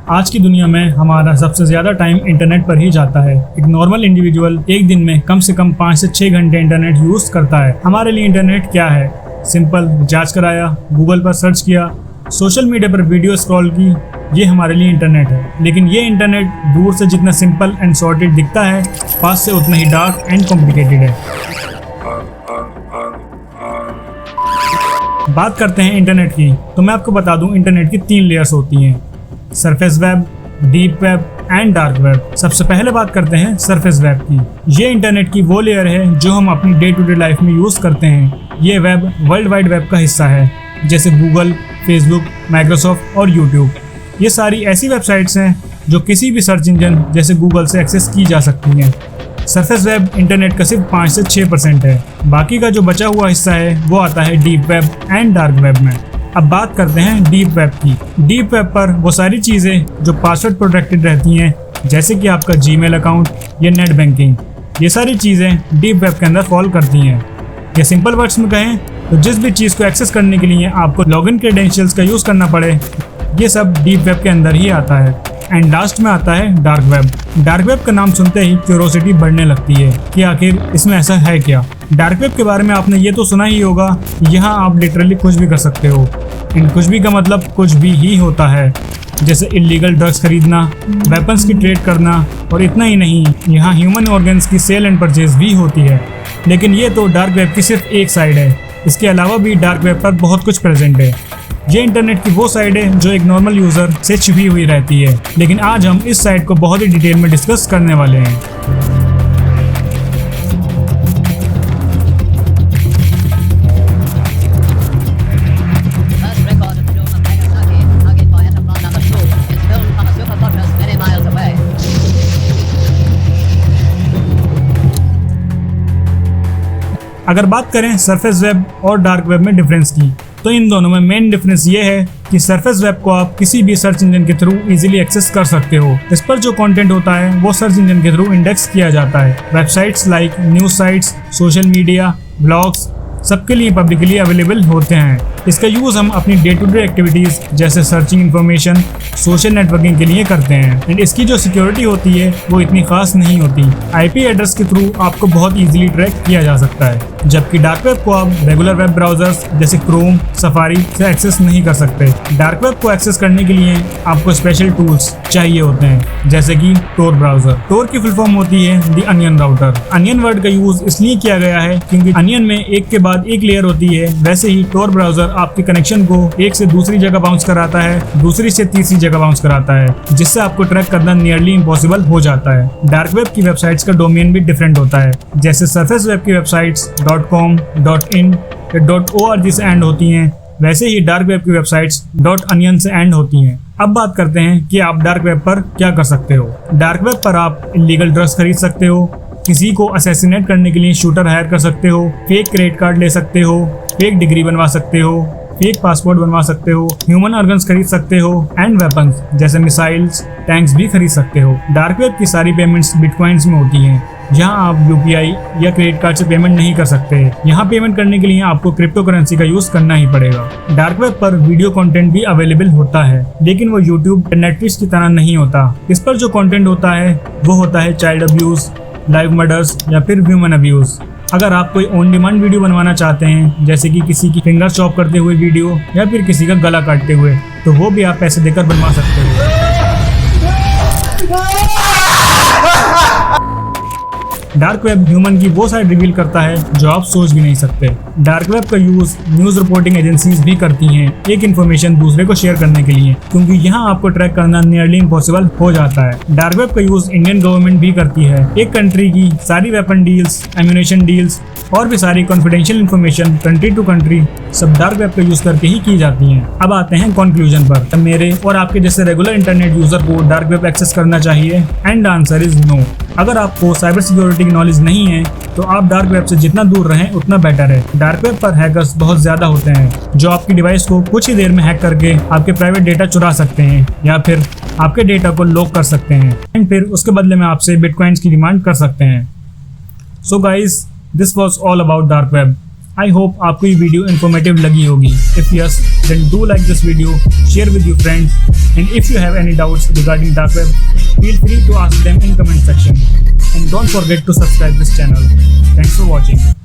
आज की दुनिया में हमारा सबसे ज़्यादा टाइम इंटरनेट पर ही जाता है। एक नॉर्मल इंडिविजुअल एक दिन में कम से कम 5 से 6 घंटे इंटरनेट यूज़ करता है। हमारे लिए इंटरनेट क्या है? सिंपल, रिचार्ज कराया, गूगल पर सर्च किया, सोशल मीडिया पर वीडियो स्क्रॉल की, ये हमारे लिए इंटरनेट है। लेकिन ये इंटरनेट दूर से जितना सिंपल एंड सॉर्टेड दिखता है, पास से उतना ही डार्क एंड कॉम्प्लिकेटेड है। बात करते हैं इंटरनेट की, तो मैं आपको बता दूं इंटरनेट की 3 लेयर्स होती हैं: surface web, deep web and dark web. सबसे पहले बात करते हैं सरफेस वेब की। ये इंटरनेट की वो लेयर है जो हम अपनी डे टू डे लाइफ में यूज़ करते हैं। ये वेब वर्ल्ड वाइड वेब का हिस्सा है, जैसे गूगल, फेसबुक, माइक्रोसॉफ्ट और यूट्यूब। ये सारी ऐसी वेबसाइट्स हैं जो किसी भी सर्च इंजन जैसे गूगल से एक्सेस की जा सकती हैं। सरफेस वेब इंटरनेट का सिर्फ 5 से 6% है। बाकी का जो बचा हुआ हिस्सा है वो आता है deep web and dark web में। अब बात करते हैं डीप वेब की। डीप वेब पर वो सारी चीज़ें जो पासवर्ड प्रोटेक्टेड रहती हैं, जैसे कि आपका जीमेल अकाउंट या नेट बैंकिंग, ये सारी चीज़ें डीप वेब के अंदर फॉल करती हैं। या सिंपल वर्ड्स में कहें तो जिस भी चीज़ को एक्सेस करने के लिए आपको लॉगिन क्रेडेंशियल्स का यूज़ करना पड़े, ये सब डीप वेब के अंदर ही आता है। एंड लास्ट में आता है डार्क वेब। डार्क वेब का नाम सुनते ही क्यूरोसिटी बढ़ने लगती है कि आखिर इसमें ऐसा है क्या। डार्क वेब के बारे में आपने ये तो सुना ही होगा, यहाँ आप लिटरली कुछ भी कर सकते हो। इन कुछ भी का मतलब कुछ भी ही होता है, जैसे इलीगल ड्रग्स खरीदना, वेपन्स की ट्रेड करना, और इतना ही नहीं, यहाँ ह्यूमन ऑर्गन्स की सेल एंड परचेज भी होती है। लेकिन ये तो डार्क वेब की सिर्फ एक साइड है। इसके अलावा भी डार्क वेब पर बहुत कुछ प्रेजेंट है। ये इंटरनेट की वो साइड है जो एक नॉर्मल यूज़र से छिपी हुई रहती है। लेकिन आज हम इस साइड को बहुत ही डिटेल में डिस्कस करने वाले हैं। अगर बात करें सरफेस वेब और डार्क वेब में डिफरेंस की, तो इन दोनों में मेन डिफरेंस ये है कि सरफेस वेब को आप किसी भी सर्च इंजन के थ्रू इजीली एक्सेस कर सकते हो। इस पर जो कंटेंट होता है वो सर्च इंजन के थ्रू इंडेक्स किया जाता है। Websites like news sites, social media, blogs सबके लिए पब्लिकली अवेलेबल होते हैं। इसका यूज़ हम अपनी डे टू डे एक्टिविटीज़ जैसे सर्चिंग इन्फॉर्मेशन, सोशल नेटवर्किंग के लिए करते हैं। एंड इसकी जो सिक्योरिटी होती है वो इतनी खास नहीं होती। आईपी एड्रेस के थ्रू आपको बहुत इजीली ट्रैक किया जा सकता है, जबकि डार्क वेब को आप रेगुलर वेब ब्राउजर्स जैसे क्रोम, सफारी से एक्सेस नहीं कर सकते। डार्क वेब को एक्सेस करने के लिए आपको स्पेशल टूल्स चाहिए होते हैं, जैसे कि टोर ब्राउजर। टोर की फुल फॉर्म होती है the onion router. Onion word का यूज इसलिए किया गया है क्योंकि अनियन में एक के बाद एक लेयर होती है, वैसे ही टोर ब्राउजर आपके कनेक्शन को एक से दूसरी जगह बाउंस कराता है, दूसरी से तीसरी जगह बाउंस कराता है, जिससे आपको ट्रैक करना नियरली इम्पॉसिबल हो जाता है। डार्क वेब की वेबसाइट्स का डोमेन भी डिफरेंट होता है, जैसे सरफेस वेब की वेबसाइट्स .com, .in या .org से एंड होती हैं, वैसे ही डार्क वेब की वेबसाइट्स .onion से एंड होती हैं। अब बात करते हैं कि आप डार्क वेब पर क्या कर सकते हो। डार्क वेब पर आप इलीगल ड्रग्स खरीद सकते हो, किसी को असैसिनेट करने के लिए शूटर हायर कर सकते हो, फेक क्रेडिट कार्ड ले सकते हो, फेक डिग्री बनवा सकते हो, फेक पासपोर्ट बनवा सकते हो, ह्यूमन ऑर्गन्स खरीद सकते हो, एंड वेपन्स जैसे मिसाइल्स, टैंक्स भी खरीद सकते हो। डार्क वेब की सारी पेमेंट्स बिटकॉइंस में होती हैं, जहां आप यूपीआई या क्रेडिट कार्ड से पेमेंट नहीं कर सकते। यहाँ पेमेंट करने के लिए आपको क्रिप्टो करेंसी का यूज करना ही पड़ेगा। डार्क वेब पर वीडियो कंटेंट भी अवेलेबल होता है, लेकिन वो यूट्यूब, नेटफ्लिक्स की तरह नहीं होता। इस पर जो कंटेंट होता है वो होता है चाइल्ड अब्यूज, लाइव मर्डर्स या फिर ह्यूमन अब्यूज। अगर आप कोई ऑन डिमांड वीडियो बनवाना चाहते हैं, जैसे कि किसी की फिंगर चॉप करते हुए वीडियो या फिर किसी का गला काटते हुए, तो वो भी आप पैसे देकर बनवा सकते हो। डार्क वेब ह्यूमन की वो साइड रिवील करता है जो आप सोच भी नहीं सकते। डार्क वेब का यूज न्यूज रिपोर्टिंग एजेंसीज भी करती हैं, एक इन्फॉर्मेशन दूसरे को शेयर करने के लिए, क्योंकि यहाँ आपको ट्रैक करना नियरली इम्पॉसिबल हो जाता है। डार्क वेब का यूज इंडियन गवर्नमेंट भी करती है। एक कंट्री की सारी वेपन डील्स, एम्यूनेशन डील्स और भी सारी confidential information country to country सब डार्क वेब का यूज करके ही की जाती हैं। अब आते हैं कंक्लूजन पर। मेरे और आपके जैसे रेगुलर इंटरनेट यूजर को डार्क वेब एक्सेस करना चाहिए? And answer is no. अगर आपको साइबर सिक्योरिटी की नॉलेज नहीं है तो आप डार्क वेब से जितना दूर रहें उतना बेटर है। डार्क वेब पर हैकर्स बहुत ज्यादा होते हैं जो आपकी डिवाइस को कुछ ही देर में हैक करके आपके प्राइवेट डेटा चुरा सकते हैं या फिर आपके डेटा को लॉक कर सकते हैं, एंड फिर उसके बदले में आपसे बिटकॉइंस की डिमांड कर सकते हैं। So guys, this was all about dark web. I hope आपको ये वीडियो इन्फॉर्मेटिव लगी होगी। If yes, then do like this video, share with your friends, and if you have any doubts regarding dark web, feel free to ask them in comment section, and don't forget to subscribe this channel. Thanks for watching.